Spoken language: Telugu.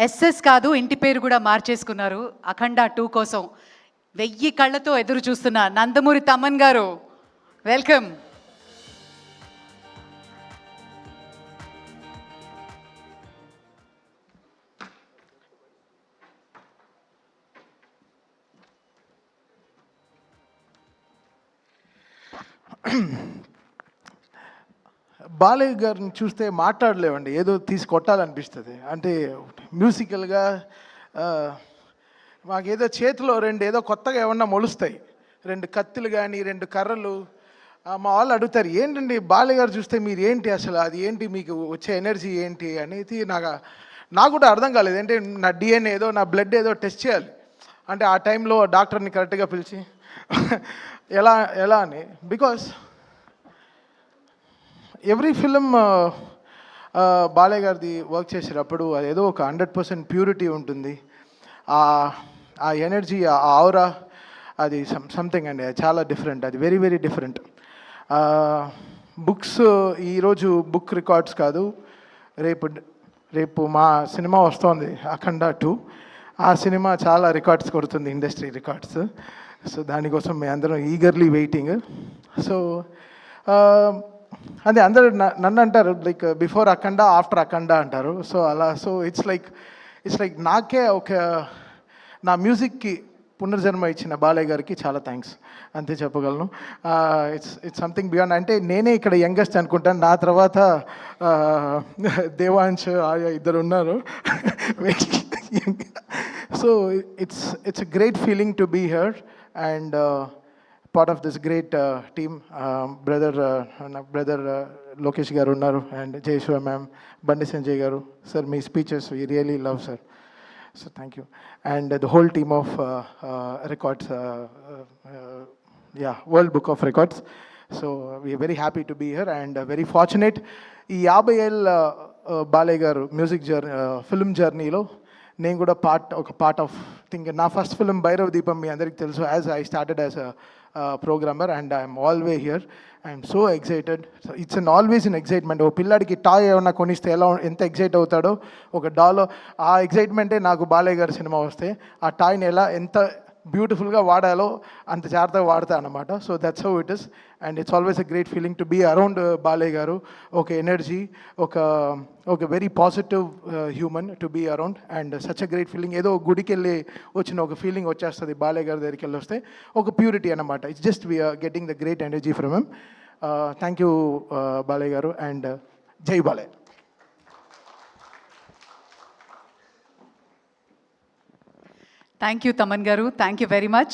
ఎస్ఎస్ కాదు ఇంటి పేరు కూడా మార్చేసుకున్నారు అఖండ 2 కోసం 1000 కళ్ళతో ఎదురు చూస్తున్న నందమూరి తమన్ గారు వెల్కమ్. బాలయ్య గారిని చూస్తే మాట్లాడలేవండి, ఏదో తీసి కొట్టాలనిపిస్తుంది. అంటే మ్యూజికల్గా మాకేదో చేతిలో ఏదో కొత్తగా ఏమన్నా మొలుస్తాయి, 2 కత్తులు కానీ 2 కర్రలు. మా వాళ్ళు అడుగుతారు, ఏంటండి బాలయ్య గారు చూస్తే మీరు ఏంటి అసలు, అది ఏంటి మీకు వచ్చే ఎనర్జీ ఏంటి అనేది నాకు కూడా అర్థం కాలేదు. అంటే నా డిఎన్ఏ ఏదో నా బ్లడ్ ఏదో టెస్ట్ చేయాలి అంటే ఆ టైంలో డాక్టర్ని కరెక్ట్గా పిలిచి ఎలా అని. బికాస్ ఎవ్రీ ఫిలిం బాలయ్య గారిది వర్క్ చేసేటప్పుడు అదేదో ఒక 100% ప్యూరిటీ ఉంటుంది. ఆ ఎనర్జీ, ఆ ఆవరా, అది సంథింగ్ అండి, అది చాలా డిఫరెంట్, అది వెరీ వెరీ డిఫరెంట్. బుక్స్ ఈరోజు బుక్ రికార్డ్స్ కాదు, రేపు మా సినిమా వస్తోంది అఖండ 2. ఆ సినిమా చాలా రికార్డ్స్ కొడుతుంది, ఇండస్ట్రీ రికార్డ్స్. సో దానికోసం మేము అందరం ఈగర్లీ వెయిటింగ్. సో అదే అందరు నన్ను అంటారు లైక్ బిఫోర్ అఖండ ఆఫ్టర్ అఖండ అంటారు. సో అలా ఇట్స్ లైక్ నాకే నా మ్యూజిక్కి పునర్జన్మ ఇచ్చిన బాలయ్య గారికి చాలా థ్యాంక్స్ అంతే చెప్పగలను. It's something beyond. అంటే నేనే ఇక్కడ యంగెస్ట్ అనుకుంటాను, నా తర్వాత దేవాంశ్ ఆయా ఇద్దరు ఉన్నారు. So it's a great feeling to be here and part of this great team. Brother Lokesh garu unnaru and Jayeshwar ma'am, Bandi Sanjay garu. Sir, my speeches we really love, sir. So thank you. And the whole team of records, World Book of Records. So we are very happy to be here and very fortunate. ఈ 50 ఏళ్ళ బాలయ్య గారు మ్యూజిక్ ఫిల్మ్ జర్నీలో నేను కూడా ఒక పార్ట్ ఆఫ్ థింక్. నా ఫస్ట్ ఫిల్మ్ భైరవ దీపం మీ అందరికీ తెలుసు. As I started as programmer and I'm always here. I'm so excited. So it's always in excitement. ఓ పిల్లాడికి టాయ్ ఏమన్నా కొనిస్తే ఎంత ఎక్సైట్ అవుతాడో ఒక డాలో, ఆ ఎక్సైట్మెంటే నాకు బాలయ్య గారి సినిమా వస్తే ఆ టాయ్ని ఎంత బ్యూటిఫుల్గా వాడాలో అంత జాగ్రత్తగా వాడతా అనమాట. So that's how it is and it's always a great feeling to be around Balayya garu. ఒక ఎనర్జీ, ఒక very positive human to be around and such a great feeling. ఏదో గుడికి వెళ్ళి వచ్చిన ఒక ఫీలింగ్ వచ్చేస్తుంది బాలయ్య గారి దగ్గరికి వెళ్ళి వస్తే, ఒక ప్యూరిటీ అనమాట. It's just we are getting the great energy from him. Thank you Balayya garu and జై బాలయ్య. థ్యాంక్ యూ తమన్ గారు, థ్యాంక్ యూ వెరీ మచ్.